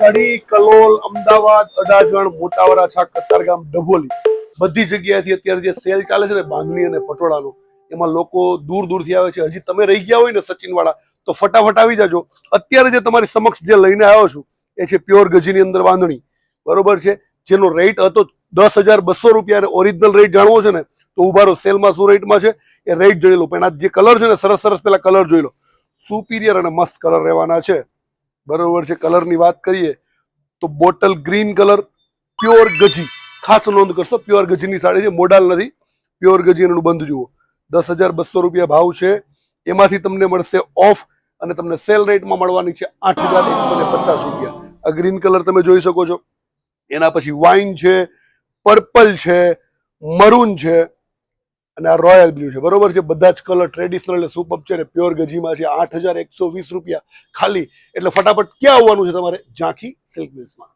કડી, કલોલ, અમદાવાદ, અડાજણ, મોટાવરા, છા, કતારગામ, ડભોલી બધી જગ્યાએથી અત્યારે જે સેલ ચાલે છે ને બાંધણી અને પટોળાનો, એમાં લોકો દૂર દૂરથી આવે છે. હજી તમે રહી ગયા હોય ને સચિન વાળા તો ફટાફટ આવી જાજો. અત્યારે જે તમારી સમક્ષ જે લઈને આવ્યો છું એ છે પ્યોર ગજીની અંદર બાંધણી, બરોબર છે, જેનો રેટ હતો 10,200 રૂપિયા. ઓરિજિનલ રેટ જાણવો છે ને તો ઉભા રહો, સેલમાં શું રેટમાં છે એ રેટ જોઈ લો. પણ આ જે કલર છે ને સરસ સરસ પેલા કલર જોઈ લો, સુપીરિયર અને મસ્ત કલર રહેવાના છે, બરોબર છે. કલરની વાત કરીએ તો બોટલ ગ્રીન કલર, પ્યોર ગજી, ખાસ નોંધ કરશો પ્યોર ગજીની સાડી છે, મોડાલ નથી, પ્યોર ગજી. એનું બંધ જુઓ, 10,200 રૂપિયા ભાવ છે. એમાંથી તમને મળશે ઓફ અને તમને સેલ રેટમાં મળવાની છે 8,150 રૂપિયા. આ ગ્રીન કલર તમે જોઈ શકો છો. એના પછી વાઇન છે, પર્પલ છે, મરૂન છે અને આ રોયલ બ્લુ છે, બરોબર છે. બધા જ કલર ટ્રેડિશનલ એટલે સુપર છે ને પ્યોર ગજીમાં છે. 8,120 રૂપિયા ખાલી. એટલે ફટાફટ ક્યાં આવવાનું છે તમારે? ઝાંખી સિલ્ક મિલ્સમાં.